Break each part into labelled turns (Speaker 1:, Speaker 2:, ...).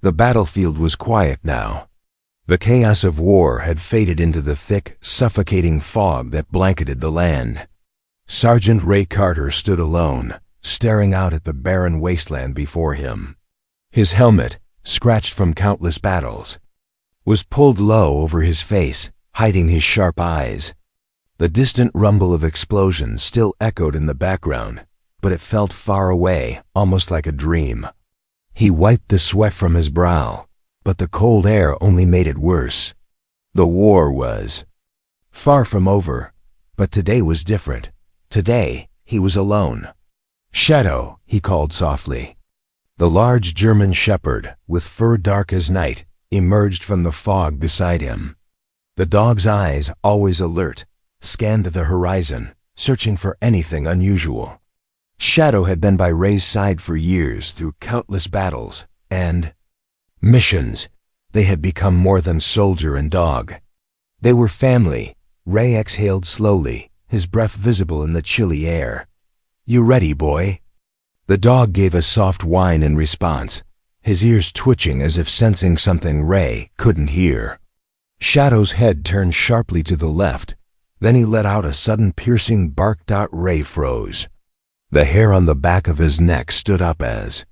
Speaker 1: The battlefield was quiet now. The chaos of war had faded into the thick, suffocating fog that blanketed the land. Sergeant Ray Carter stood alone, staring out at the barren wasteland before him. His helmet, scratched from countless battles, was pulled low over his face, hiding his sharp eyes. The distant rumble of explosions still echoed in the background, but it felt far away, almost like a dream. He wiped the sweat from his brow, but the cold air only made it worse. The war was far from over, but today was different. Today, he was alone. "Shadow," he called softly. The large German shepherd, with fur dark as night, emerged from the fog beside him. The dog's eyes, always alert, scanned the horizon, searching for anything unusual. Shadow had been by Ray's side for years through countless battles and missions. They had become more than soldier and dog. They were family. Ray exhaled slowly, his breath visible in the chilly air. "You ready, boy?" The dog gave a soft whine in response, his ears twitching as if sensing something Ray couldn't hear. Shadow's head turned sharply to the left. Then he let out a sudden piercing bark. Ray froze. The hair on the back of his neck stood up as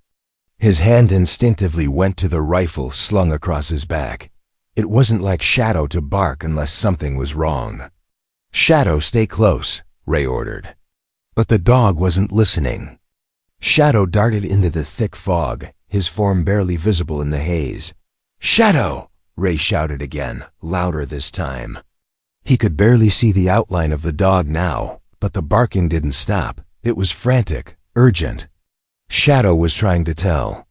Speaker 1: his hand instinctively went to the rifle slung across his back. It wasn't like Shadow to bark unless something was wrong. "Shadow, stay close," Ray ordered. But the dog wasn't listening. Shadow darted into the thick fog, his form barely visible in the haze. "Shadow!" Ray shouted again, louder this time. He could barely see the outline of the dog now, but the barking didn't stop. It was frantic, urgent. Shadow was trying to tell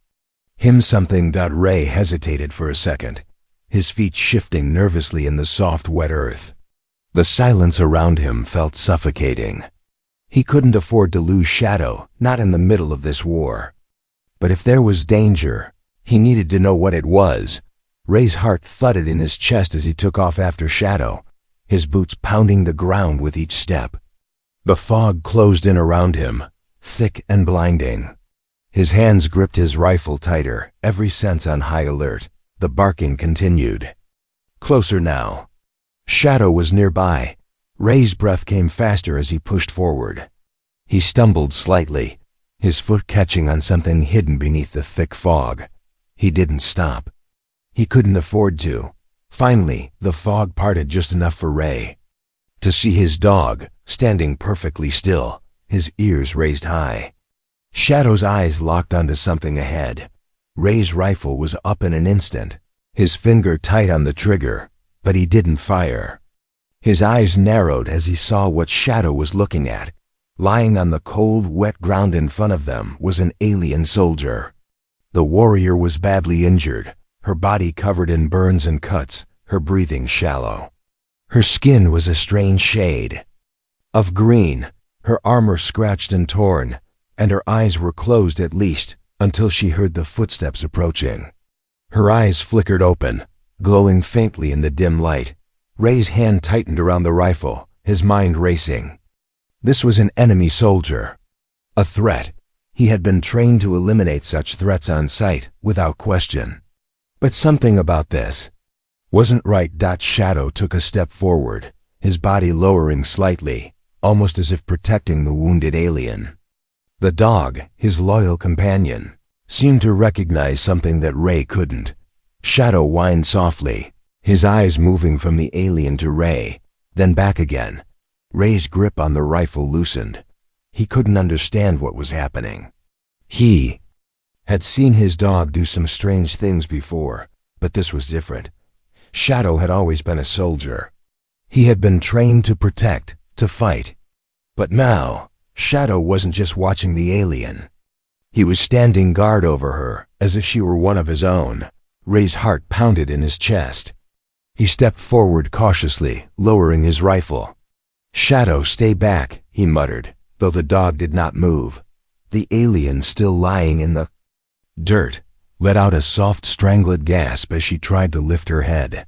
Speaker 1: him something. Ray hesitated for a second, his feet shifting nervously in the soft, wet earth. The silence around him felt suffocating. He couldn't afford to lose Shadow, not in the middle of this war. But if there was danger, he needed to know what it was. Ray's heart thudded in his chest as he took off after Shadow, his boots pounding the ground with each step. The fog closed in around him, thick and blinding. His hands gripped his rifle tighter, every sense on high alert. The barking continued. Closer now. Shadow was nearby. Ray's breath came faster as he pushed forward. He stumbled slightly, his foot catching on something hidden beneath the thick fog. He didn't stop. He couldn't afford to. Finally, the fog parted just enough for Ray to see his dog, standing perfectly still, his ears raised high. Shadow's eyes locked onto something ahead. Ray's rifle was up in an instant, his finger tight on the trigger, but he didn't fire. His eyes narrowed as he saw what Shadow was looking at. Lying on the cold, wet ground in front of them was an alien soldier. The warrior was badly injured, her body covered in burns and cuts, her breathing shallow. Her skin was a strange shade of green, her armor scratched and torn, and her eyes were closed at least until she heard the footsteps approaching. Her eyes flickered open, glowing faintly in the dim light. Ray's hand tightened around the rifle, his mind racing. This was an enemy soldier. A threat. He had been trained to eliminate such threats on sight, without question. But something about this wasn't right. Shadow took a step forward, his body lowering slightly, almost as if protecting the wounded alien. The dog, his loyal companion, seemed to recognize something that Ray couldn't. Shadow whined softly, his eyes moving from the alien to Ray, then back again. Ray's grip on the rifle loosened. He couldn't understand what was happening. He had seen his dog do some strange things before, but this was different. Shadow had always been a soldier. He had been trained to protect, to fight. But now, Shadow wasn't just watching the alien. He was standing guard over her, as if she were one of his own. Ray's heart pounded in his chest. He stepped forward cautiously, lowering his rifle. "Shadow, stay back," he muttered, though the dog did not move. The alien, still lying in the dirt, let out a soft, strangled gasp as she tried to lift her head.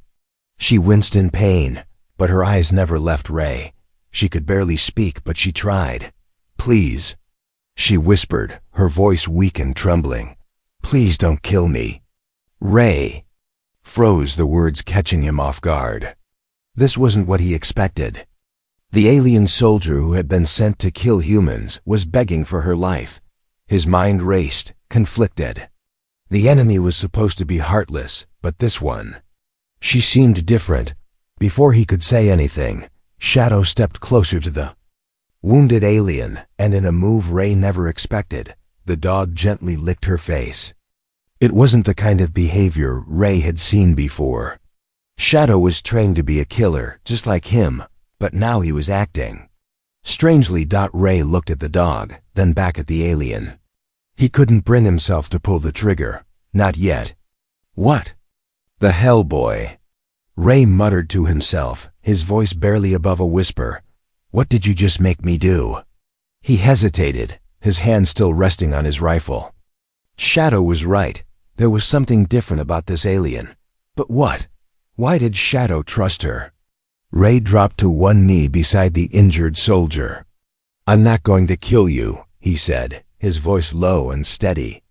Speaker 1: She winced in pain, but her eyes never left Ray. She could barely speak, but she tried. "Please," she whispered, her voice weak and trembling. "Please don't kill me." Ray froze, the words catching him off guard. This wasn't what he expected. The alien soldier who had been sent to kill humans was begging for her life. His mind raced, conflicted. The enemy was supposed to be heartless, but this one. She seemed different. Before he could say anything, Shadow stepped closer to the wounded alien, and in a move Ray never expected, the dog gently licked her face. It wasn't the kind of behavior Ray had seen before. Shadow was trained to be a killer, just like him, but now he was acting. Strangely, Ray looked at the dog, then back at the alien. He couldn't bring himself to pull the trigger. Not yet. What the hell, boy? Ray muttered to himself, his voice barely above a whisper. What did you just make me do? He hesitated, his hand still resting on his rifle. Shadow was right. There was something different about this alien. But what? Why did Shadow trust her? Ray dropped to one knee beside the injured soldier. I'm not going to kill you, he said, his voice low and steady,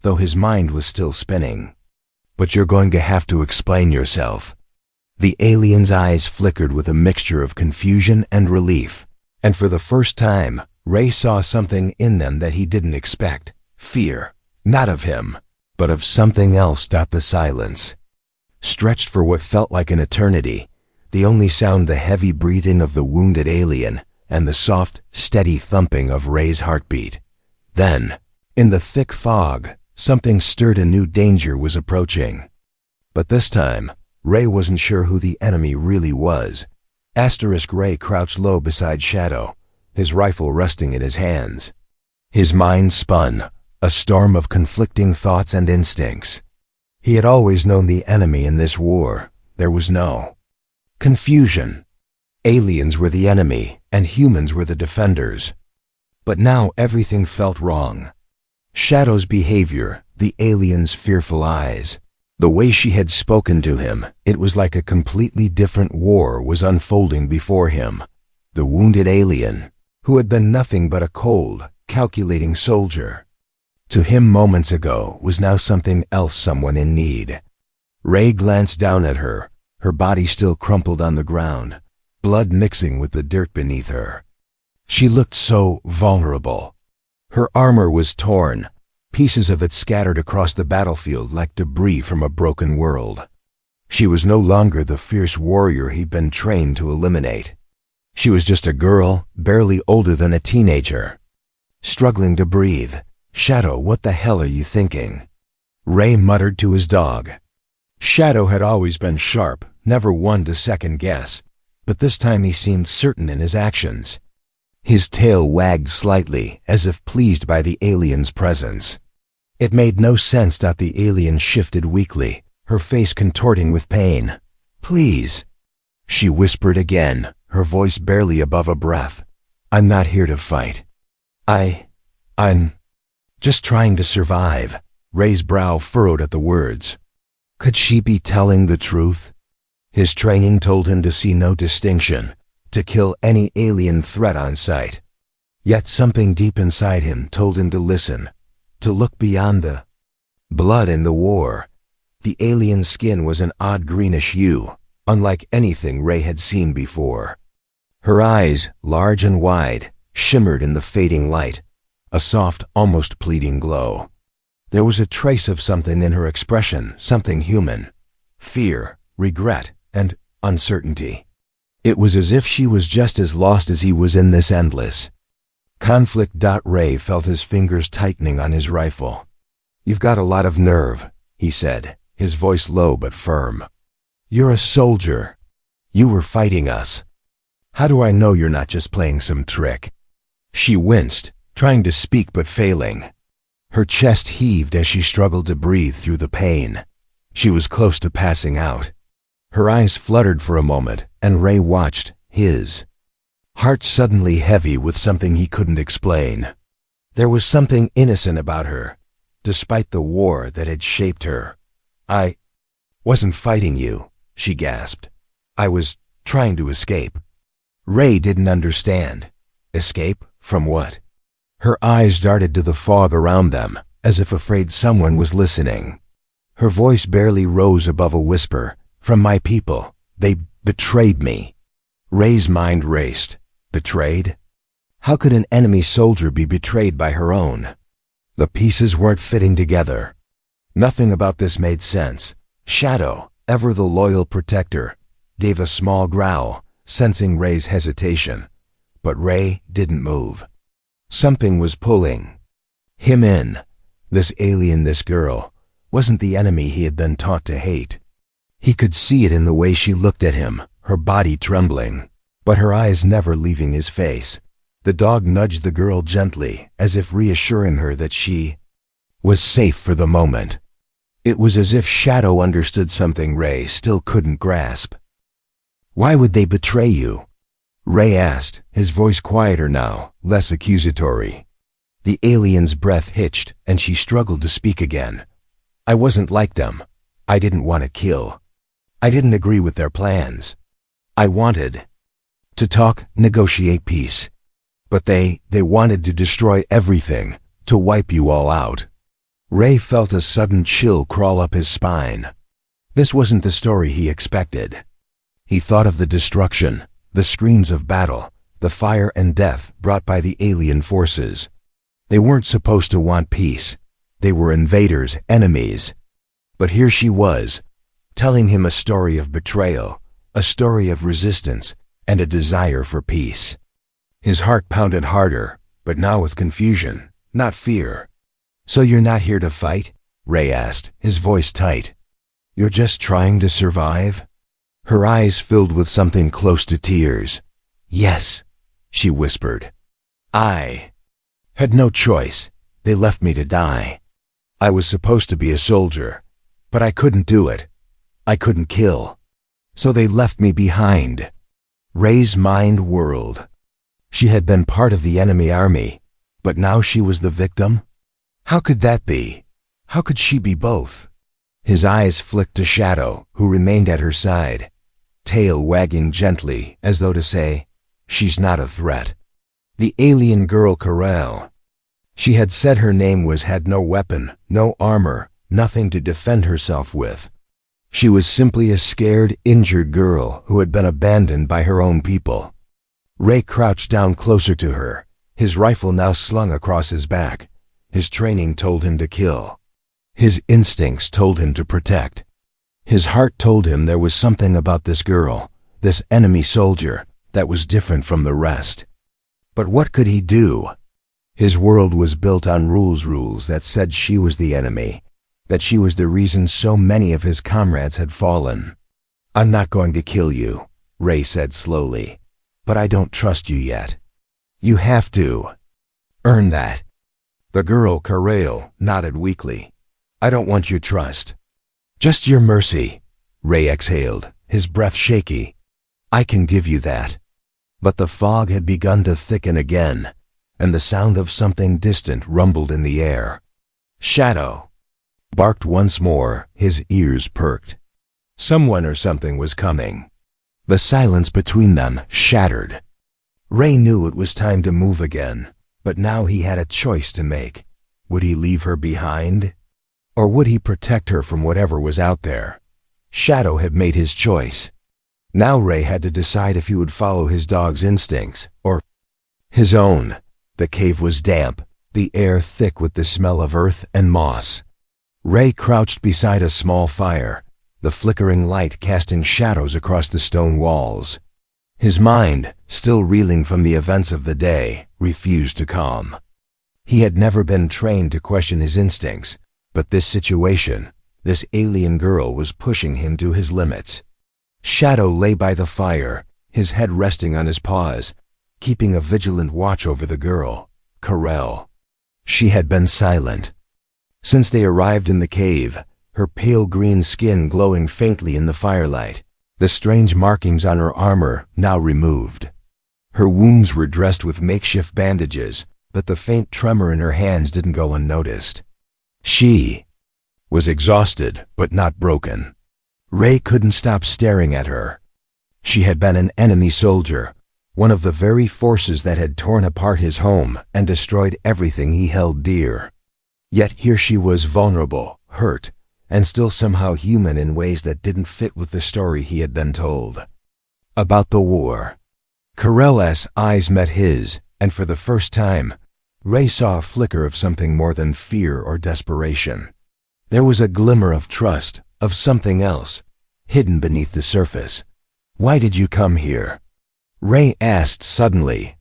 Speaker 1: though his mind was still spinning. But you're going to have to explain yourself. The alien's eyes flickered with a mixture of confusion and relief, and for the first time, Ray saw something in them that he didn't expect. Fear, not of him, but of something else. The silence stretched for what felt like an eternity, the only sound the heavy breathing of the wounded alien and the soft, steady thumping of Ray's heartbeat. Then, in the thick fog, something stirred. A new danger was approaching. But this time, Ray wasn't sure who the enemy really was. Ray crouched low beside Shadow, his rifle resting in his hands. His mind spun, a storm of conflicting thoughts and instincts. He had always known the enemy in this war. There was no confusion. Aliens were the enemy, and humans were the defenders. But now everything felt wrong. Shadow's behavior, the alien's fearful eyes, the way she had spoken to him, it was like a completely different war was unfolding before him. The wounded alien, who had been nothing but a cold, calculating soldier, to him moments ago was now something else, someone in need. Ray glanced down at her, her body still crumpled on the ground, blood mixing with the dirt beneath her. She looked so vulnerable. Her armor was torn, pieces of it scattered across the battlefield like debris from a broken world. She was no longer the fierce warrior he'd been trained to eliminate. She was just a girl, barely older than a teenager, struggling to breathe. Shadow, what the hell are you thinking? Ray muttered to his dog. Shadow had always been sharp, never one to second guess, but this time he seemed certain in his actions. His tail wagged slightly, as if pleased by the alien's presence. It made no sense. The alien shifted weakly, her face contorting with pain. Please, she whispered again, her voice barely above a breath. I'm not here to fight. I'm just trying to survive. Ray's brow furrowed at the words. Could she be telling the truth? His training told him to see no distinction, to kill any alien threat on sight. Yet something deep inside him told him to listen, to look beyond the blood in the war. The alien's skin was an odd greenish hue, unlike anything Ray had seen before. Her eyes, large and wide, shimmered in the fading light, a soft, almost pleading glow. There was a trace of something in her expression, something human. Fear, regret, and uncertainty. It was as if she was just as lost as he was in this endless conflict. Ray felt his fingers tightening on his rifle. You've got a lot of nerve, he said, his voice low but firm. You're a soldier. You were fighting us. How do I know you're not just playing some trick? She winced, trying to speak but failing. Her chest heaved as she struggled to breathe through the pain. She was close to passing out. Her eyes fluttered for a moment, and Ray watched, his heart suddenly heavy with something he couldn't explain. There was something innocent about her, despite the war that had shaped her. I wasn't fighting you, she gasped. I was trying to escape. Ray didn't understand. Escape? From what? Her eyes darted to the fog around them, as if afraid someone was listening. Her voice barely rose above a whisper. "From my people. They betrayed me." Ray's mind raced. Betrayed? How could an enemy soldier be betrayed by her own? The pieces weren't fitting together. Nothing about this made sense. Shadow, ever the loyal protector, gave a small growl, sensing Ray's hesitation. But Ray didn't move. Something was pulling him in. This alien, this girl, wasn't the enemy he had been taught to hate. He could see it in the way she looked at him, her body trembling, but her eyes never leaving his face. The dog nudged the girl gently, as if reassuring her that she was safe for the moment. It was as if Shadow understood something Ray still couldn't grasp. "Why would they betray you?" Ray asked, his voice quieter now, less accusatory. The alien's breath hitched, and she struggled to speak again. "I wasn't like them. I didn't want to kill. I didn't agree with their plans. I wanted to talk, negotiate peace. But they wanted to destroy everything, to wipe you all out." Ray felt a sudden chill crawl up his spine. This wasn't the story he expected. He thought of the destruction, the screams of battle, the fire and death brought by the alien forces. They weren't supposed to want peace. They were invaders, enemies. But here she was, telling him a story of betrayal, a story of resistance, and a desire for peace. His heart pounded harder, but now with confusion, not fear. "So you're not here to fight?" Ray asked, his voice tight. "You're just trying to survive?" Her eyes filled with something close to tears. "Yes," she whispered. "I had no choice. They left me to die. I was supposed to be a soldier, but I couldn't do it. I couldn't kill. So they left me behind." Ray's mind whirled. She had been part of the enemy army, but now she was the victim? How could that be? How could she be both? His eyes flicked to Shadow, who remained at her side, tail wagging gently as though to say, "She's not a threat." The alien girl Corral. She had said her name had no weapon, no armor, nothing to defend herself with. She was simply a scared, injured girl who had been abandoned by her own people. Ray crouched down closer to her, his rifle now slung across his back. His training told him to kill. His instincts told him to protect. His heart told him there was something about this girl, this enemy soldier, that was different from the rest. But what could he do? His world was built on rules that said she was the enemy, that she was the reason so many of his comrades had fallen. "I'm not going to kill you," Ray said slowly, "but I don't trust you yet. You have to earn that." The girl, Corral, nodded weakly. "I don't want your trust. Just your mercy," Ray exhaled, his breath shaky. "I can give you that." But the fog had begun to thicken again, and the sound of something distant rumbled in the air. Shadow barked once more, his ears perked. Someone or something was coming. The silence between them shattered. Ray knew it was time to move again, but now he had a choice to make. Would he leave her behind? Or would he protect her from whatever was out there? Shadow had made his choice. Now Ray had to decide if he would follow his dog's instincts, or his own. The cave was damp, the air thick with the smell of earth and moss. Ray crouched beside a small fire, the flickering light casting shadows across the stone walls. His mind, still reeling from the events of the day, refused to calm. He had never been trained to question his instincts, but this situation, this alien girl, was pushing him to his limits. Shadow lay by the fire, his head resting on his paws, keeping a vigilant watch over the girl, Corral. She had been silent. Since they arrived in the cave, her pale green skin glowing faintly in the firelight, the strange markings on her armor now removed. Her wounds were dressed with makeshift bandages, but the faint tremor in her hands didn't go unnoticed. She was exhausted, but not broken. Ray couldn't stop staring at her. She had been an enemy soldier, one of the very forces that had torn apart his home and destroyed everything he held dear. Yet here she was vulnerable, hurt, and still somehow human in ways that didn't fit with the story he had been told. About the war. Carell's eyes met his, and for the first time, Ray saw a flicker of something more than fear or desperation. There was a glimmer of trust, of something else, hidden beneath the surface. "Why did you come here?" Ray asked suddenly,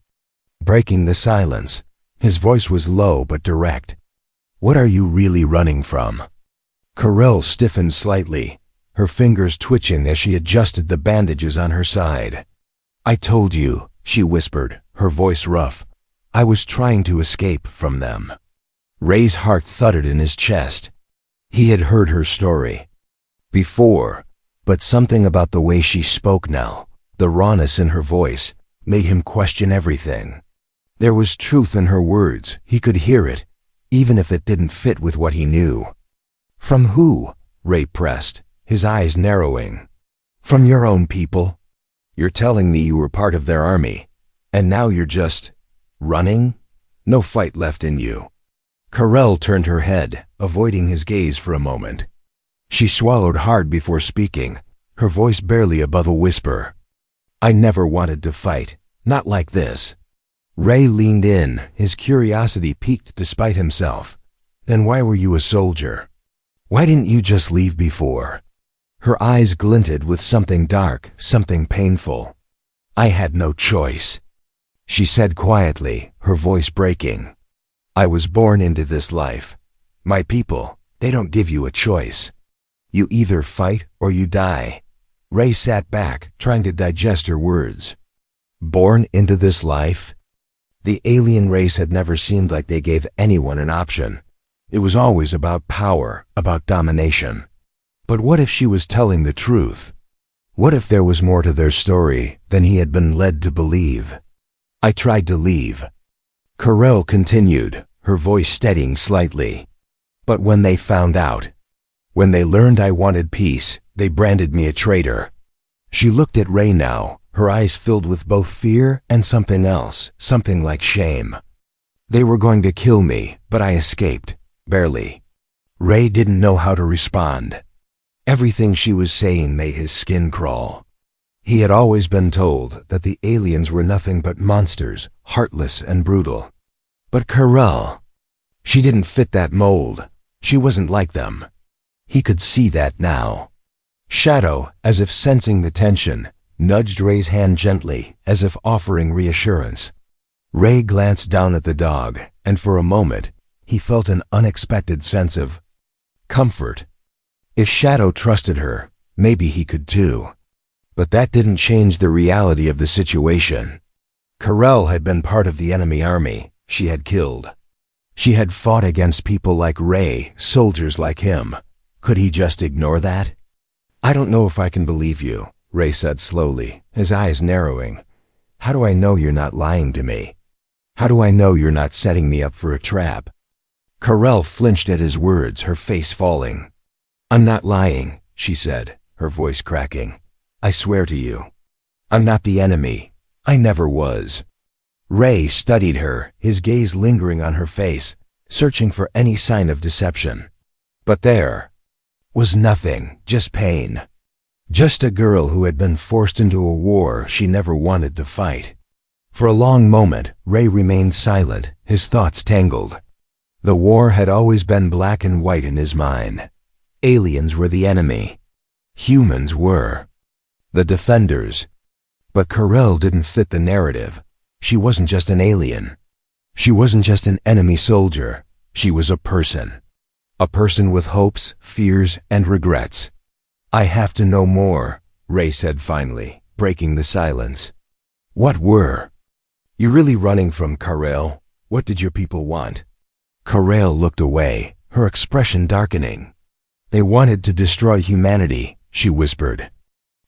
Speaker 1: breaking the silence. His voice was low but direct. "What are you really running from?" Carell stiffened slightly, her fingers twitching as she adjusted the bandages on her side. "I told you," she whispered, her voice rough. "I was trying to escape from them." Ray's heart thudded in his chest. He had heard her story before, but something about the way she spoke now, the rawness in her voice, made him question everything. There was truth in her words, he could hear it, even if it didn't fit with what he knew. "From who?" Ray pressed, his eyes narrowing. "From your own people. You're telling me you were part of their army, and now you're just running? No fight left in you." Carell turned her head, avoiding his gaze for a moment. She swallowed hard before speaking, her voice barely above a whisper. "I never wanted to fight, not like this." Ray leaned in, his curiosity piqued despite himself. "Then why were you a soldier? Why didn't you just leave before?" Her eyes glinted with something dark, something painful. "I had no choice," she said quietly, her voice breaking. "I was born into this life. My people, they don't give you a choice. You either fight or you die." Ray sat back, trying to digest her words. Born into this life? The alien race had never seemed like they gave anyone an option. It was always about power, about domination. But what if she was telling the truth? What if there was more to their story than he had been led to believe? "I tried to leave," Carell continued, her voice steadying slightly. "But when they found out, when they learned I wanted peace, they branded me a traitor." She looked at Ray now, her eyes filled with both fear and something else, something like shame. "They were going to kill me, but I escaped. Barely." Ray didn't know how to respond. Everything she was saying made his skin crawl. He had always been told that the aliens were nothing but monsters, heartless and brutal. But Carell, she didn't fit that mold. She wasn't like them. He could see that now. Shadow, as if sensing the tension, nudged Ray's hand gently, as if offering reassurance. Ray glanced down at the dog, and for a moment, he felt an unexpected sense of comfort. If Shadow trusted her, maybe he could too. But that didn't change the reality of the situation. Carell had been part of the enemy army. She had killed. She had fought against people like Ray, soldiers like him. Could he just ignore that? "I don't know if I can believe you," Ray said slowly, his eyes narrowing. "How do I know you're not lying to me? How do I know you're not setting me up for a trap?" Carell flinched at his words, her face falling. "I'm not lying," she said, her voice cracking. "I swear to you. I'm not the enemy. I never was." Ray studied her, his gaze lingering on her face, searching for any sign of deception. But there was nothing, just pain. Just a girl who had been forced into a war she never wanted to fight. For a long moment, Ray remained silent, his thoughts tangled. The war had always been black and white in his mind. Aliens were the enemy. Humans were the defenders. But Carell didn't fit the narrative. She wasn't just an alien. She wasn't just an enemy soldier. She was a person. A person with hopes, fears, and regrets. "I have to know more," Ray said finally, breaking the silence. "What were you really running from, Carell? What did your people want?" Carell looked away, her expression darkening. "They wanted to destroy humanity," she whispered.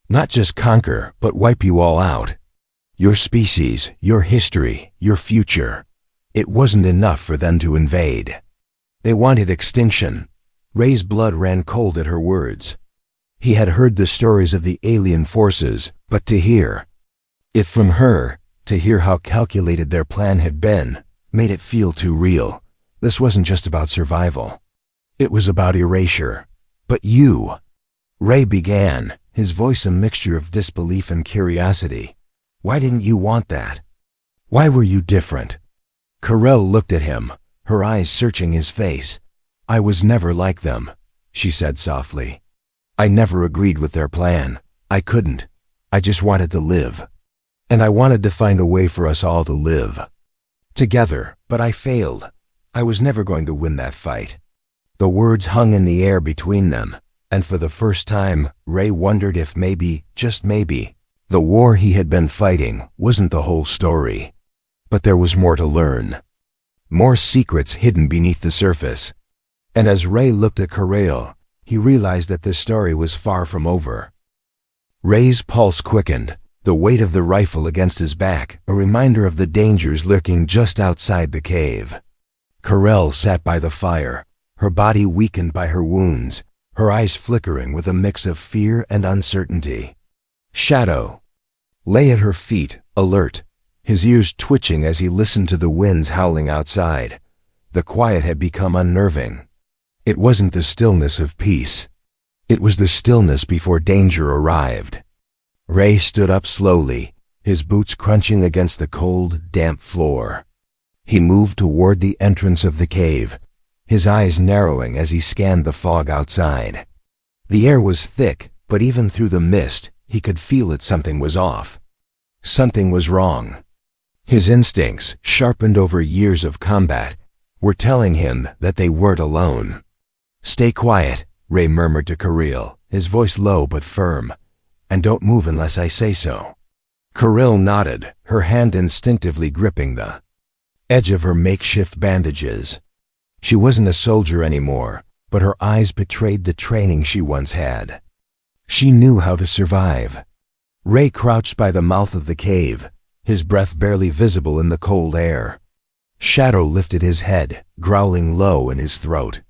Speaker 1: "Not just conquer, but wipe you all out. Your species, your history, your future. It wasn't enough for them to invade. They wanted extinction." Ray's blood ran cold at her words. He had heard the stories of the alien forces, but to hear it from her, to hear how calculated their plan had been, made it feel too real. This wasn't just about survival. It was about erasure. "But you," Ray began, his voice a mixture of disbelief and curiosity. "Why didn't you want that? Why were you different?" Carell looked at him, her eyes searching his face. "I was never like them," she said softly. "I never agreed with their plan. I couldn't. I just wanted to live. And I wanted to find a way for us all to live together, but I failed. I was never going to win that fight." The words hung in the air between them, and for the first time, Ray wondered if maybe, just maybe, the war he had been fighting wasn't the whole story. But there was more to learn. More secrets hidden beneath the surface. And as Ray looked at Carell, he realized that this story was far from over. Ray's pulse quickened, the weight of the rifle against his back, a reminder of the dangers lurking just outside the cave. Carell sat by the fire, her body weakened by her wounds, her eyes flickering with a mix of fear and uncertainty. Shadow lay at her feet, alert, his ears twitching as he listened to the winds howling outside. The quiet had become unnerving. It wasn't the stillness of peace. It was the stillness before danger arrived. Ray stood up slowly, his boots crunching against the cold, damp floor. He moved toward the entrance of the cave, his eyes narrowing as he scanned the fog outside. The air was thick, but even through the mist, he could feel that something was off. Something was wrong. His instincts, sharpened over years of combat, were telling him that they weren't alone. "Stay quiet," Ray murmured to Carell, his voice low but firm. "And don't move unless I say so." Carell nodded, her hand instinctively gripping the edge of her makeshift bandages. She wasn't a soldier anymore, but her eyes betrayed the training she once had. She knew how to survive. Ray crouched by the mouth of the cave, his breath barely visible in the cold air. Shadow lifted his head, growling low in his throat.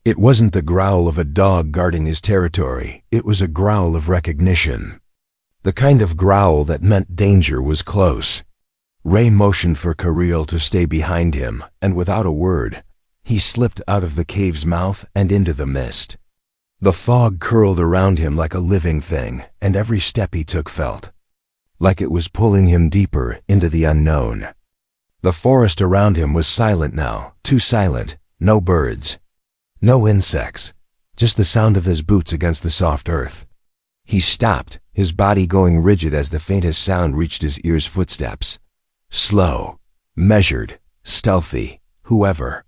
Speaker 1: It wasn't the growl of a dog guarding his territory, it was a growl of recognition. The kind of growl that meant danger was close. Ray motioned for Carell to stay behind him, and without a word, he slipped out of the cave's mouth and into the mist. The fog curled around him like a living thing, and every step he took felt like it was pulling him deeper into the unknown. The forest around him was silent now, too silent. No birds, no insects, just the sound of his boots against the soft earth. He stopped, his body going rigid as the faintest sound reached his ears. Footsteps. Slow, measured, stealthy. Whoever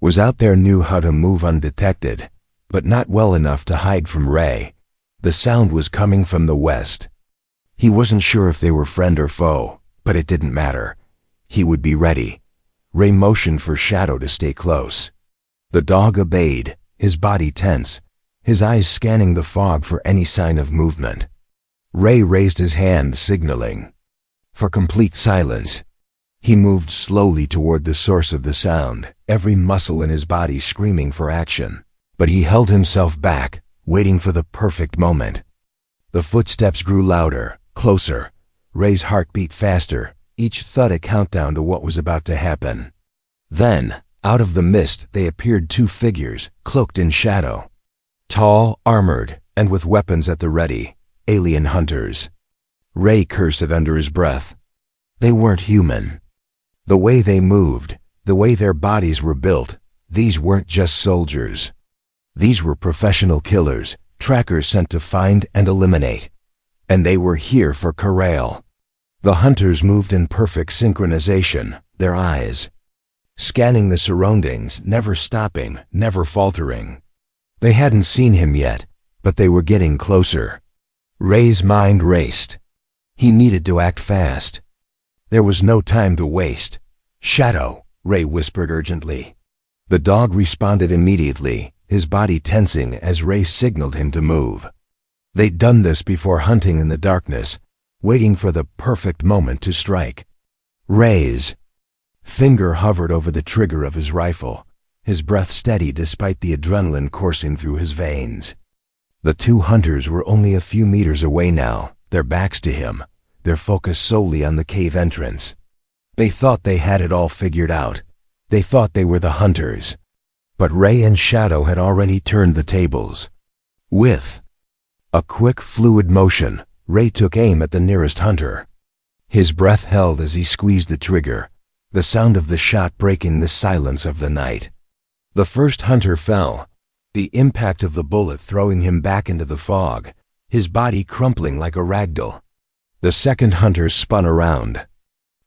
Speaker 1: was out there knew how to move undetected, but not well enough to hide from Ray. The sound was coming from the west. He wasn't sure if they were friend or foe, but it didn't matter. He would be ready. Ray motioned for Shadow to stay close. The dog obeyed, his body tense, his eyes scanning the fog for any sign of movement. Ray raised his hand, signaling for complete silence. He moved slowly toward the source of the sound, every muscle in his body screaming for action. But he held himself back, waiting for the perfect moment. The footsteps grew louder, closer. Ray's heart beat faster, each thud a countdown to what was about to happen. Then, out of the mist, they appeared two figures, cloaked in shadow. Tall, armored, and with weapons at the ready. Alien hunters. Ray cursed it under his breath. They weren't human. The way they moved, the way their bodies were built, these weren't just soldiers. These were professional killers, trackers sent to find and eliminate. And they were here for Carell. The hunters moved in perfect synchronization, their eyes scanning the surroundings, never stopping, never faltering. They hadn't seen him yet, but they were getting closer. Ray's mind raced. He needed to act fast. There was no time to waste. "Shadow," Ray whispered urgently. The dog responded immediately, his body tensing as Ray signaled him to move. They'd done this before, hunting in the darkness, waiting for the perfect moment to strike. Ray's finger hovered over the trigger of his rifle, his breath steady despite the adrenaline coursing through his veins. The two hunters were only a few meters away now, their backs to him, their focus solely on the cave entrance. They thought they had it all figured out. They thought they were the hunters. But Ray and Shadow had already turned the tables. With a quick, fluid motion, Ray took aim at the nearest hunter. His breath held as he squeezed the trigger, the sound of the shot breaking the silence of the night. The first hunter fell, the impact of the bullet throwing him back into the fog, his body crumpling like a ragdoll. The second hunter spun around.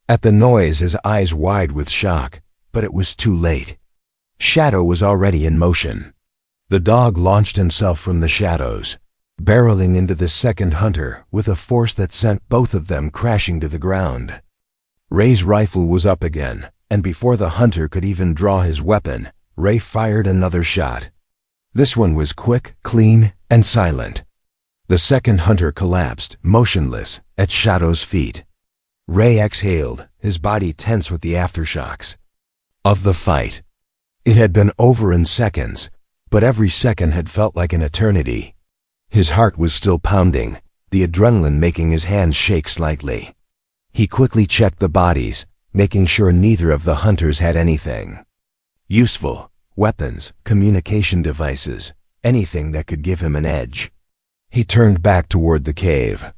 Speaker 1: At the noise, his eyes wide with shock, but it was too late. Shadow was already in motion. The dog launched himself from the shadows, barreling into the second hunter with a force that sent both of them crashing to the ground. Ray's rifle was up again, and before the hunter could even draw his weapon, Ray fired another shot. This one was quick, clean, and silent. The second hunter collapsed, motionless, at Shadow's feet. Ray exhaled, his body tense with the aftershocks of the fight. It had been over in seconds, but every second had felt like an eternity. His heart was still pounding, the adrenaline making his hands shake slightly. He quickly checked the bodies, making sure neither of the hunters had anything useful: weapons, communication devices, anything that could give him an edge. He turned back toward the cave.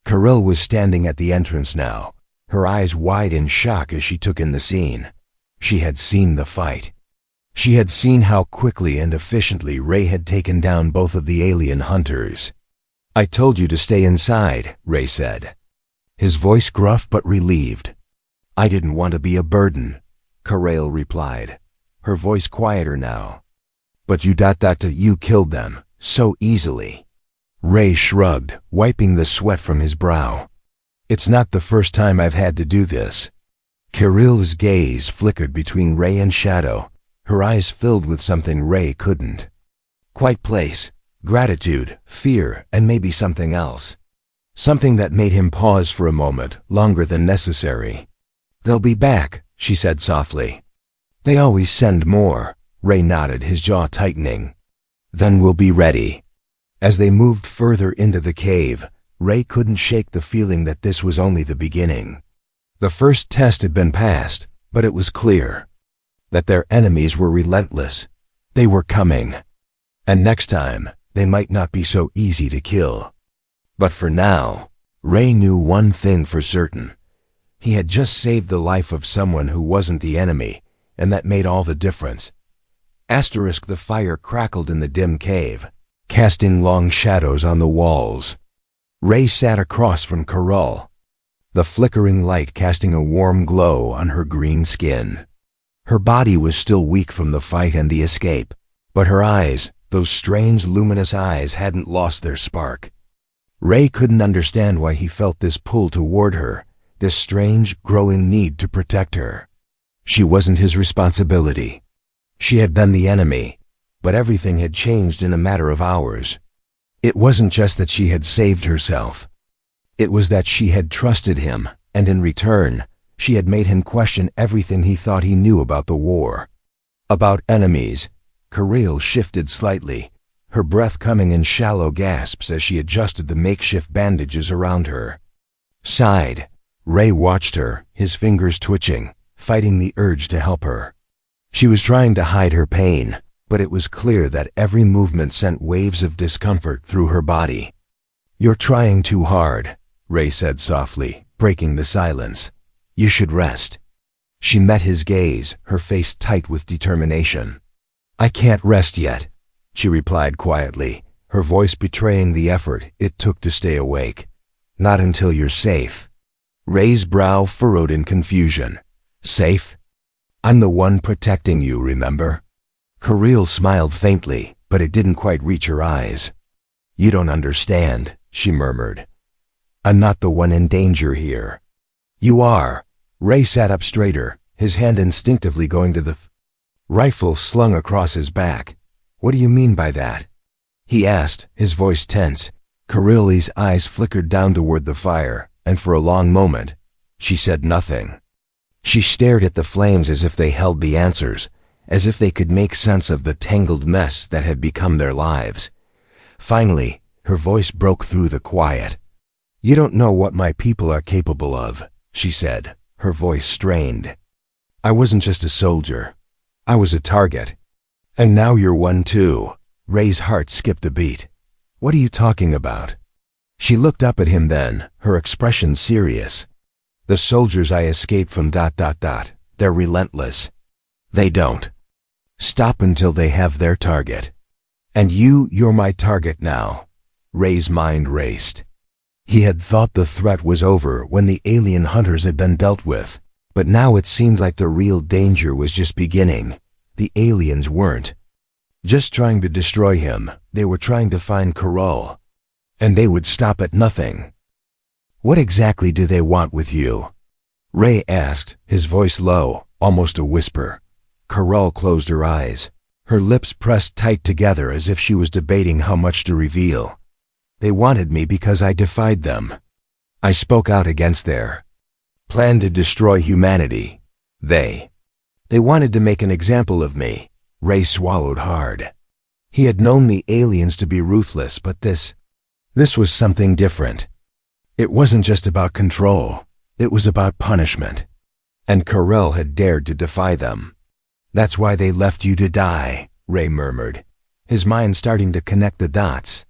Speaker 1: Caril was standing at the entrance now, her eyes wide in shock as she took in the scene. She had seen the fight. She had seen how quickly and efficiently Ray had taken down both of the alien hunters. "I told you to stay inside," Ray said, his voice gruff but relieved. "I didn't want to be a burden," Caril replied, her voice quieter now. "But you killed them, so easily." Ray shrugged, wiping the sweat from his brow. "It's not the first time I've had to do this." Caril's gaze flickered between Ray and Shadow, her eyes filled with something Ray couldn't quite place: gratitude, fear, and maybe something else. Something that made him pause for a moment, longer than necessary. "They'll be back," she said softly. "They always send more," Ray nodded, his jaw tightening. "Then we'll be ready." As they moved further into the cave, Ray couldn't shake the feeling that this was only the beginning. The first test had been passed, but it was clear that their enemies were relentless. They were coming. And next time, they might not be so easy to kill. But for now, Ray knew one thing for certain. He had just saved the life of someone who wasn't the enemy, and that made all the difference. The fire crackled in the dim cave, casting long shadows on the walls. Ray sat across from Caril, the flickering light casting a warm glow on her green skin. Her body was still weak from the fight and the escape, but her eyes, those strange luminous eyes, hadn't lost their spark. Ray couldn't understand why he felt this pull toward her, this strange, growing need to protect her. She wasn't his responsibility. She had been the enemy, but everything had changed in a matter of hours. It wasn't just that she had saved herself. It was that she had trusted him, and in return, she had made him question everything he thought he knew about the war. About enemies. Caril shifted slightly, her breath coming in shallow gasps as she adjusted the makeshift bandages around her. Sighed. Ray watched her, his fingers twitching, fighting the urge to help her. She was trying to hide her pain, but it was clear that every movement sent waves of discomfort through her body. "You're trying too hard," Ray said softly, breaking the silence. "You should rest." She met his gaze, her face tight with determination. "I can't rest yet," she replied quietly, her voice betraying the effort it took to stay awake. "Not until you're safe." Ray's brow furrowed in confusion. "Safe? I'm the one protecting you, remember?" Caril smiled faintly, but it didn't quite reach her eyes. "You don't understand," she murmured. "I'm not the one in danger here." "You are." Ray sat up straighter, his hand instinctively going to the rifle slung across his back. "What do you mean by that?" he asked, his voice tense. Caril's eyes flickered down toward the fire, and for a long moment, she said nothing. She stared at the flames as if they held the answers, as if they could make sense of the tangled mess that had become their lives. Finally, her voice broke through the quiet. "You don't know what my people are capable of," she said, her voice strained. "I wasn't just a soldier. I was a target. And now you're one too." Ray's heart skipped a beat. What are you talking about? She looked up at him then, her expression serious. The soldiers I escaped from ... They're relentless. They don't stop until they have their target. And you're my target now. Ray's mind raced. He had thought the threat was over when the alien hunters had been dealt with, but now it seemed like the real danger was just beginning. The aliens weren't just trying to destroy him, they were trying to find Carol. And they would stop at nothing. What exactly do they want with you? Ray asked, his voice low, almost a whisper. Carol closed her eyes, her lips pressed tight together as if she was debating how much to reveal. They wanted me because I defied them. I spoke out against their plan to destroy humanity. They wanted to make an example of me. Ray swallowed hard. He had known the aliens to be ruthless, but this was something different. It wasn't just about control, it was about punishment. And Carol had dared to defy them. That's why they left you to die, Ray murmured, his mind starting to connect the dots.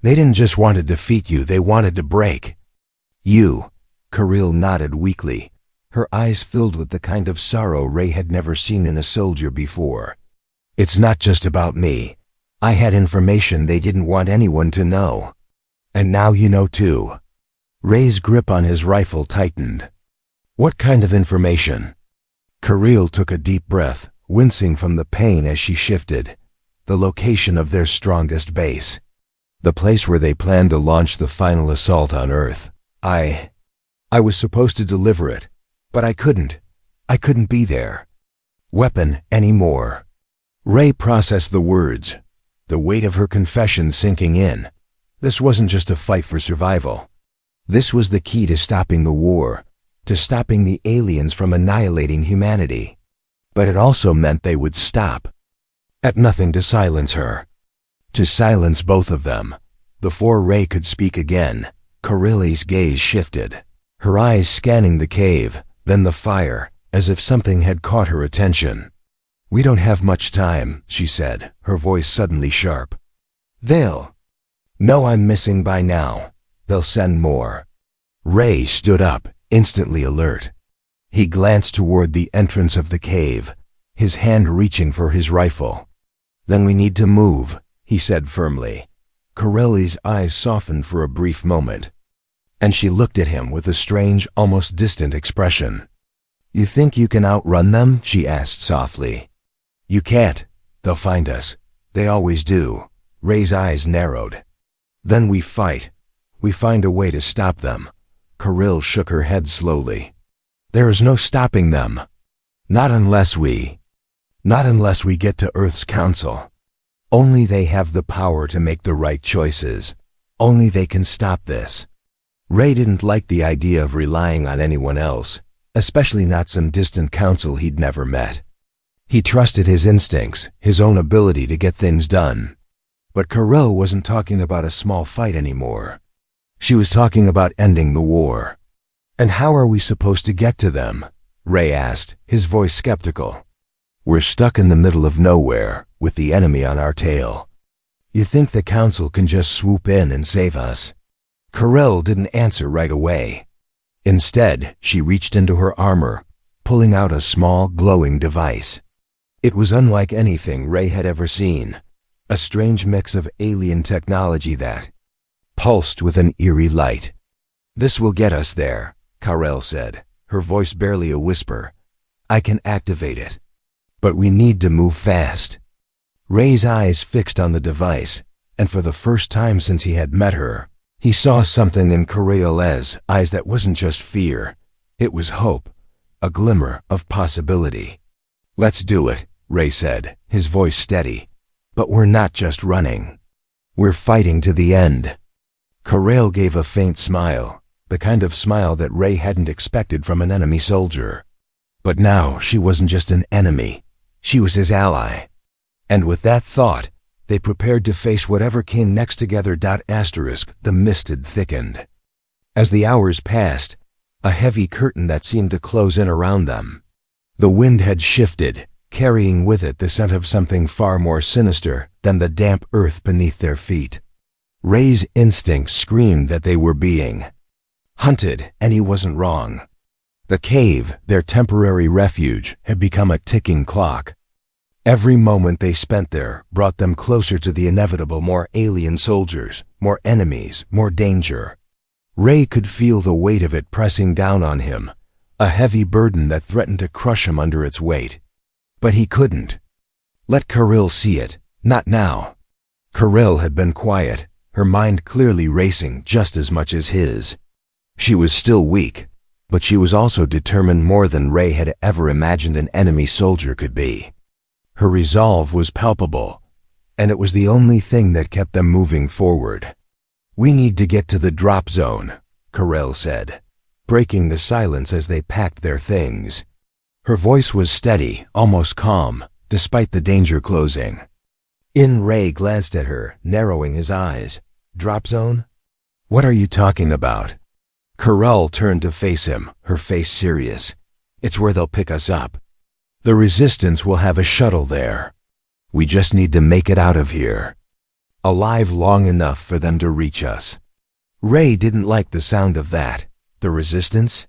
Speaker 1: They didn't just want to defeat you, they wanted to break you. Carol nodded weakly, her eyes filled with the kind of sorrow Ray had never seen in a soldier before. It's not just about me. I had information they didn't want anyone to know. And now you know too. Ray's grip on his rifle tightened. What kind of information? Carol took a deep breath, wincing from the pain as she shifted. The location of their strongest base. The place where they planned to launch the final assault on Earth. I was supposed to deliver it, but I couldn't. I couldn't be there. Weapon anymore. Ray processed the words, the weight of her confession sinking in. This wasn't just a fight for survival. This was the key to stopping the war, to stopping the aliens from annihilating humanity. But it also meant they would stop at nothing to silence her. To silence both of them. Before Ray could speak again, Carol's gaze shifted, her eyes scanning the cave, then the fire, as if something had caught her attention. We don't have much time, she said, her voice suddenly sharp. They'll know I'm missing by now. They'll send more. Ray stood up, instantly alert. He glanced toward the entrance of the cave, his hand reaching for his rifle. Then we need to move, he said firmly. Carol's eyes softened for a brief moment, and she looked at him with a strange, almost distant expression. You think you can outrun them? She asked softly. You can't. They'll find us. They always do. Ray's eyes narrowed. Then we fight. We find a way to stop them. Carol shook her head slowly. There is no stopping them. Not unless we get to Earth's Council. Only they have the power to make the right choices. Only they can stop this. Ray didn't like the idea of relying on anyone else, especially not some distant council he'd never met. He trusted his instincts, his own ability to get things done. But Carol wasn't talking about a small fight anymore. She was talking about ending the war. And how are we supposed to get to them? Ray asked, his voice skeptical. We're stuck in the middle of nowhere, with the enemy on our tail. You think the council can just swoop in and save us? Carol didn't answer right away. Instead, she reached into her armor, pulling out a small, glowing device. It was unlike anything Ray had ever seen, a strange mix of alien technology that pulsed with an eerie light. This will get us there, Carol said, her voice barely a whisper. I can activate it. But we need to move fast. Ray's eyes fixed on the device, and for the first time since he had met her, he saw something in Carol's eyes that wasn't just fear. It was hope, a glimmer of possibility. Let's do it, Ray said, his voice steady. But we're not just running. We're fighting to the end. Carol gave a faint smile, the kind of smile that Ray hadn't expected from an enemy soldier. But now she wasn't just an enemy. She was his ally. And with that thought, they prepared to face whatever came next together. The mist had thickened. As the hours passed, a heavy curtain that seemed to close in around them. The wind had shifted, carrying with it the scent of something far more sinister than the damp earth beneath their feet. Ray's instincts screamed that they were being hunted, and he wasn't wrong. The cave, their temporary refuge, had become a ticking clock. Every moment they spent there brought them closer to the inevitable: more alien soldiers, more enemies, more danger. Ray could feel the weight of it pressing down on him, a heavy burden that threatened to crush him under its weight. But he couldn't let Kirill see it, not now. Kirill had been quiet, her mind clearly racing just as much as his. She was still weak, but she was also determined more than Ray had ever imagined an enemy soldier could be. Her resolve was palpable, and it was the only thing that kept them moving forward. "We need to get to the drop zone," Kirill said, breaking the silence as they packed their things. Her voice was steady, almost calm, despite the danger closing. Ray glanced at her, narrowing his eyes. "Drop zone? What are you talking about?" Kirill turned to face him, her face serious. "It's where they'll pick us up. The Resistance will have a shuttle there. We just need to make it out of here, alive long enough for them to reach us." Ray didn't like the sound of that. The Resistance?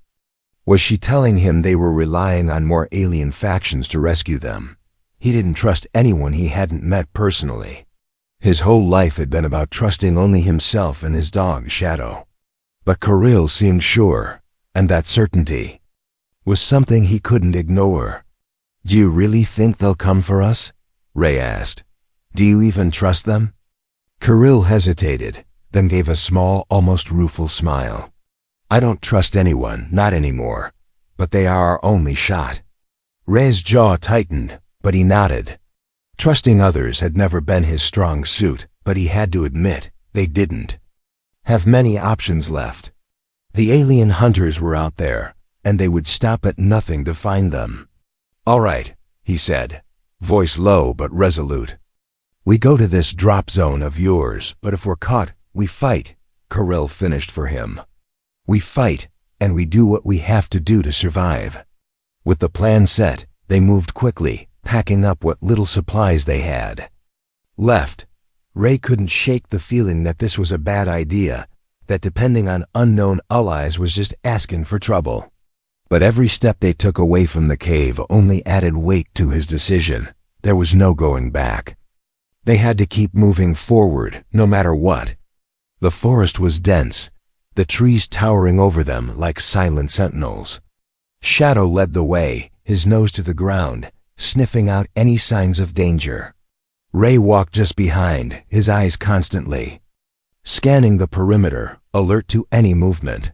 Speaker 1: Was she telling him they were relying on more alien factions to rescue them? He didn't trust anyone he hadn't met personally. His whole life had been about trusting only himself and his dog, Shadow. But Kirill seemed sure, and that certainty was something he couldn't ignore. "Do you really think they'll come for us?" Ray asked. "Do you even trust them?" Kirill hesitated, then gave a small, almost rueful smile. "I don't trust anyone, not anymore, but they are our only shot." Ray's jaw tightened, but he nodded. Trusting others had never been his strong suit, but he had to admit they didn't have many options left. The alien hunters were out there, and they would stop at nothing to find them. "All right," he said, voice low but resolute. "We go to this drop zone of yours, but if we're caught, we fight," Kirill finished for him. "We fight, and we do what we have to do to survive." With the plan set, they moved quickly, packing up what little supplies they had left. Ray couldn't shake the feeling that this was a bad idea, that depending on unknown allies was just asking for trouble. But every step they took away from the cave only added weight to his decision. There was no going back. They had to keep moving forward, no matter what. The forest was dense, the trees towering over them like silent sentinels. Shadow led the way, his nose to the ground, sniffing out any signs of danger. Ray walked just behind, his eyes constantly scanning the perimeter, alert to any movement.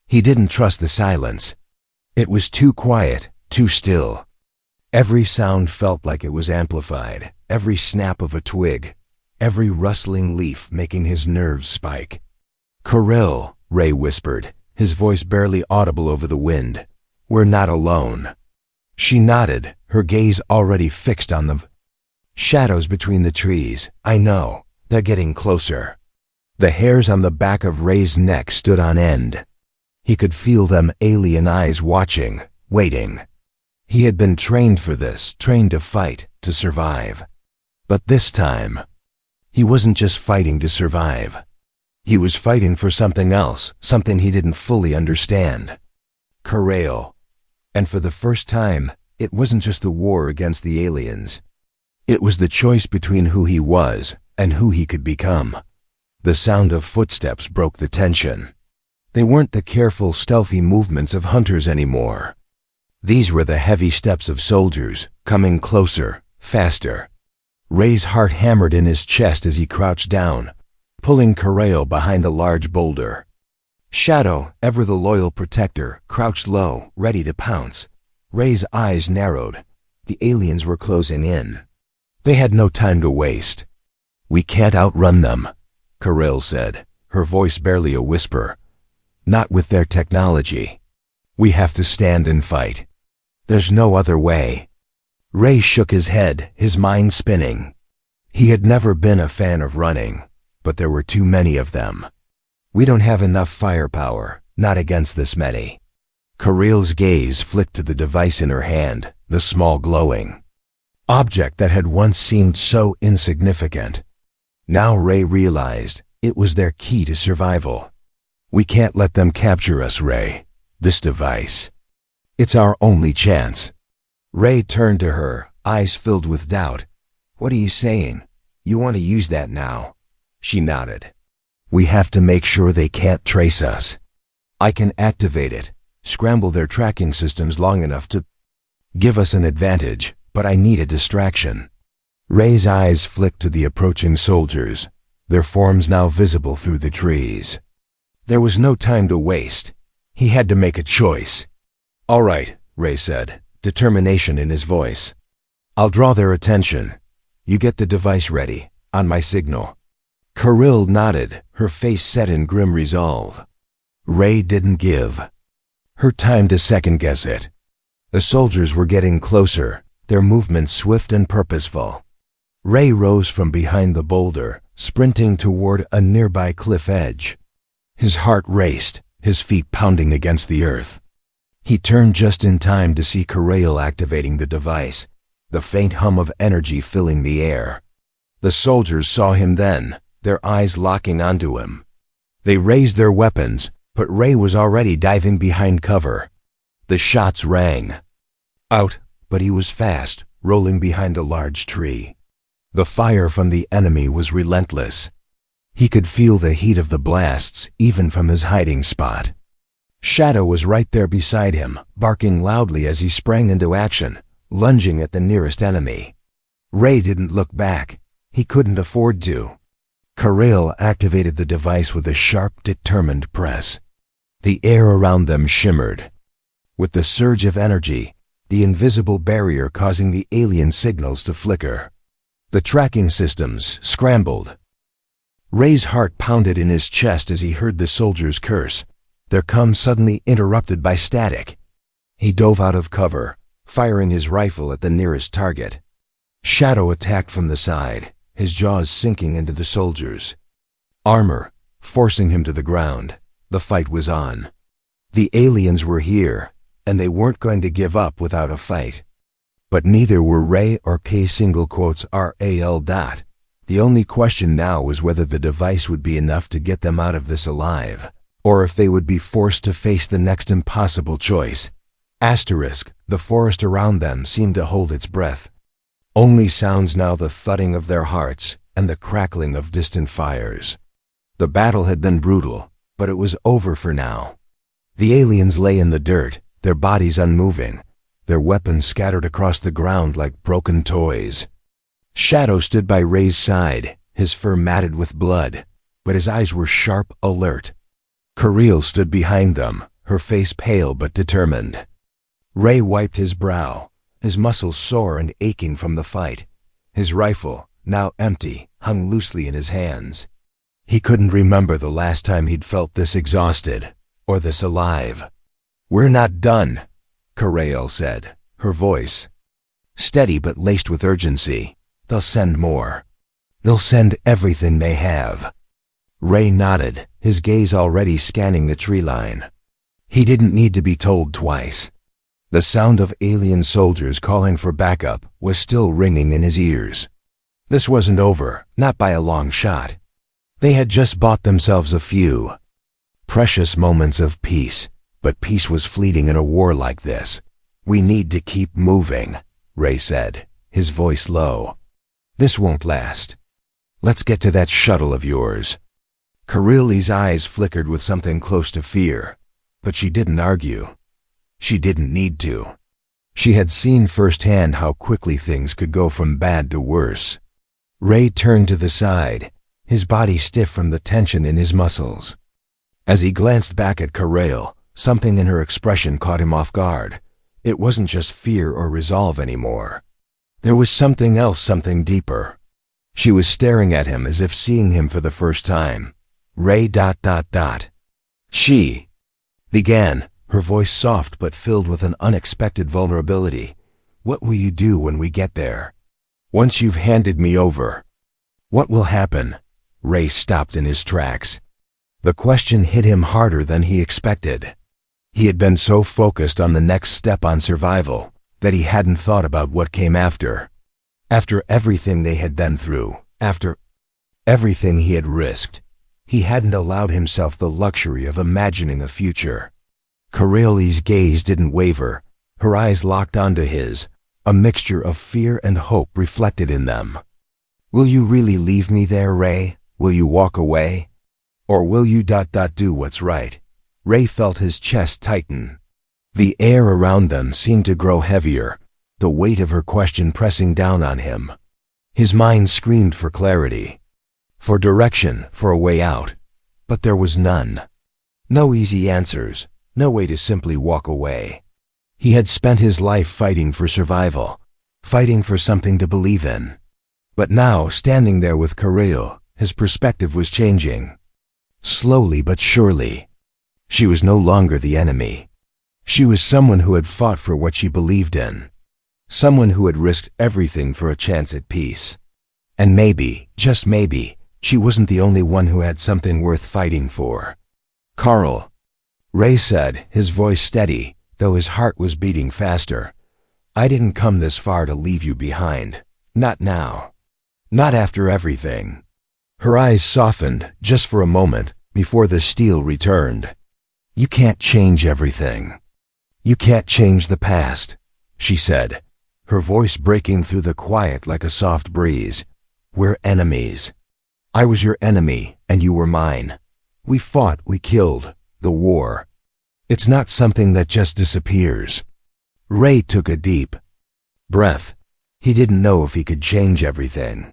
Speaker 1: He didn't trust the silence. It was too quiet, too still. Every sound felt like it was amplified, every snap of a twig, every rustling leaf making his nerves spike. "Kirill," Ray whispered, his voice barely audible over the wind. "We're not alone." She nodded, her gaze already fixed on the shadows between the trees. "I know. They're getting closer." The hairs on the back of Ray's neck stood on end. He could feel them alien eyes watching, waiting. He had been trained for this, trained to fight, to survive. But this time, he wasn't just fighting to survive. He was fighting for something else, something he didn't fully understand. Kirill. And for the first time, it wasn't just the war against the aliens. It was the choice between who he was and who he could become. The sound of footsteps broke the tension. They weren't the careful, stealthy movements of hunters anymore. These were the heavy steps of soldiers, coming closer, faster. Ray's heart hammered in his chest as he crouched down, pulling Kirill behind a large boulder. Shadow, ever the loyal protector, crouched low, ready to pounce. Ray's eyes narrowed. The aliens were closing in. They had no time to waste. "We can't outrun them," Kirill said, her voice barely a whisper. "Not with their technology. We have to stand and fight. There's no other way." Ray shook his head, his mind spinning. He had never been a fan of running, but there were too many of them. "We don't have enough firepower, not against this many." Kirill's gaze flicked to the device in her hand, the small glowing object that had once seemed so insignificant. Now Ray realized It was their key to survival. We can't let them capture us, Ray. This device. It's our only chance. Ray turned to her, eyes filled with doubt. What are you saying? You want to use that now? She nodded. We have to make sure they can't trace us. I can activate it, scramble their tracking systems long enough to give us an advantage, but I need a distraction. Ray's eyes flicked to the approaching soldiers, their forms now visible through the trees. There was no time to waste. He had to make a choice. All right, Ray said, determination in his voice. I'll draw their attention. You get the device ready, on my signal. Kirill nodded, her face set in grim resolve. Ray didn't give her time to second-guess it. The soldiers were getting closer, their movements swift and purposeful. Ray rose from behind the boulder, sprinting toward a nearby cliff edge. His heart raced, his feet pounding against the earth. He turned just in time to see Kirill activating the device, the faint hum of energy filling the air. The soldiers saw him then, their eyes locking onto him. They raised their weapons, but Ray was already diving behind cover. The shots rang out, but he was fast, rolling behind a large tree. The fire from the enemy was relentless. He could feel the heat of the blasts, even from his hiding spot. Shadow was right there beside him, barking loudly as he sprang into action, lunging at the nearest enemy. Ray didn't look back. He couldn't afford to. Kirill activated the device with a sharp, determined press. The air around them shimmered. With the surge of energy, the invisible barrier causing the alien signals to flicker. The tracking systems scrambled. Ray's heart pounded in his chest as he heard the soldiers curse, their calm suddenly interrupted by static. He dove out of cover, firing his rifle at the nearest target. Shadow attacked from the side, his jaws sinking into the soldiers' armor, forcing him to the ground. The fight was on. The aliens were here, and they weren't going to give up without a fight. But neither were Ray or K*RAL. The only question now was whether the device would be enough to get them out of this alive, or if they would be forced to face the next impossible choice. The forest around them seemed to hold its breath. Only sounds now the thudding of their hearts and the crackling of distant fires. The battle had been brutal, but it was over for now. The aliens lay in the dirt, their bodies unmoving, their weapons scattered across the ground like broken toys. Shadow stood by Ray's side, his fur matted with blood, but his eyes were sharp, alert. Kirill stood behind them, her face pale but determined. Ray wiped his brow, his muscles sore and aching from the fight. His rifle, now empty, hung loosely in his hands. He couldn't remember the last time he'd felt this exhausted, or this alive. "We're not done," Kirill said, her voice steady but laced with urgency. "They'll send more. They'll send everything they have." Ray nodded, his gaze already scanning the tree line. He didn't need to be told twice. The sound of alien soldiers calling for backup was still ringing in his ears. This wasn't over, not by a long shot. They had just bought themselves a few precious moments of peace, but peace was fleeting in a war like this. "We need to keep moving," Ray said, his voice low. "This won't last. Let's get to that shuttle of yours." Kirill's eyes flickered with something close to fear, but she didn't argue. She didn't need to. She had seen firsthand how quickly things could go from bad to worse. Ray turned to the side, his body stiff from the tension in his muscles. As he glanced back at Kirill, something in her expression caught him off guard. It wasn't just fear or resolve anymore. There was something else, something deeper. She was staring at him as if seeing him for the first time. "Ray ... She began, her voice soft but filled with an unexpected vulnerability. "What will you do when we get there? Once you've handed me over? What will happen?" Ray stopped in his tracks. The question hit him harder than he expected. He had been so focused on the next step on survival that he hadn't thought about what came after. After everything they had been through, after everything he had risked, He hadn't allowed himself the luxury of imagining a future. Corelli's gaze didn't waver. Her eyes locked onto his, a mixture of fear and hope reflected in them. "Will you really leave me there, Ray? Will you walk away? Or will you do what's right?" Ray felt his chest tighten. The air around them seemed to grow heavier, the weight of her question pressing down on him. His mind screamed for clarity, for direction, for a way out. But there was none. No easy answers, no way to simply walk away. He had spent his life fighting for survival, fighting for something to believe in. But now, standing there with Corell, his perspective was changing. Slowly but surely. She was no longer the enemy. She was someone who had fought for what she believed in. Someone who had risked everything for a chance at peace. And maybe, just maybe, she wasn't the only one who had something worth fighting for. "Carl," Ray said, his voice steady, though his heart was beating faster. "I didn't come this far to leave you behind. Not now. Not after everything." Her eyes softened, just for a moment, before the steel returned. "You can't change everything. You can't change the past," she said, her voice breaking through the quiet like a soft breeze. "We're enemies. I was your enemy, and you were mine. We fought, we killed. The war. It's not something that just disappears." Ray took a deep breath. He didn't know if he could change everything.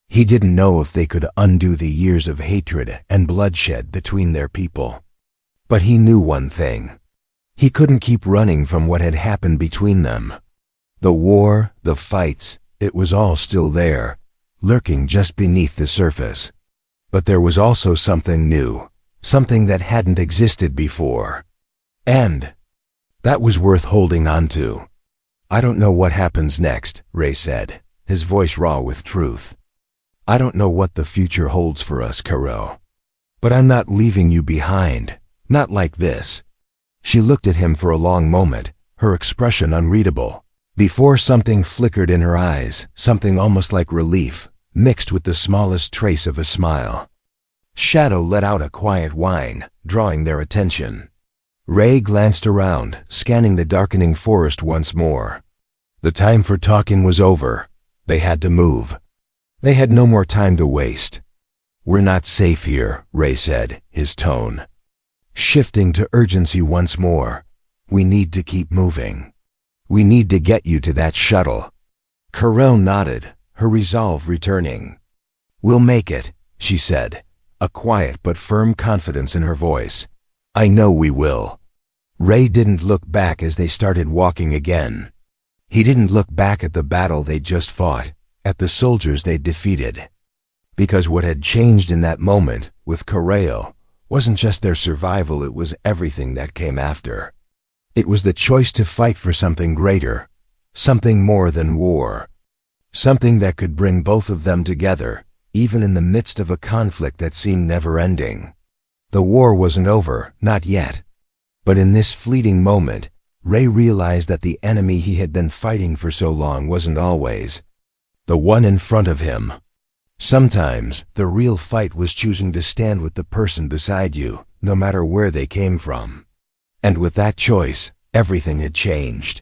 Speaker 1: He didn't know if they could undo the years of hatred and bloodshed between their people. But he knew one thing. He couldn't keep running from what had happened between them. The war, the fights, it was all still there, lurking just beneath the surface. But there was also something new, something that hadn't existed before. And that was worth holding on to. "I don't know what happens next," Ray said, his voice raw with truth. "I don't know what the future holds for us, Corell. But I'm not leaving you behind, not like this." She looked at him for a long moment, her expression unreadable, before something flickered in her eyes, something almost like relief, mixed with the smallest trace of a smile. Shadow let out a quiet whine, drawing their attention. Ray glanced around, scanning the darkening forest once more. The time for talking was over. They had to move. They had no more time to waste. "We're not safe here," Ray said, his tone shifting to urgency once more. "We need to keep moving. We need to get you to that shuttle." Corell nodded, her resolve returning. "We'll make it," she said, a quiet but firm confidence in her voice. "I know we will." Ray didn't look back as they started walking again. He didn't look back at the battle they'd just fought, at the soldiers they'd defeated. Because what had changed in that moment, with Corell, wasn't just their survival, it was everything that came after. It was the choice to fight for something greater, something more than war. Something that could bring both of them together, even in the midst of a conflict that seemed never-ending. The war wasn't over, not yet. But in this fleeting moment, Ray realized that the enemy he had been fighting for so long wasn't always the one in front of him. Sometimes, the real fight was choosing to stand with the person beside you, no matter where they came from. And with that choice, everything had changed.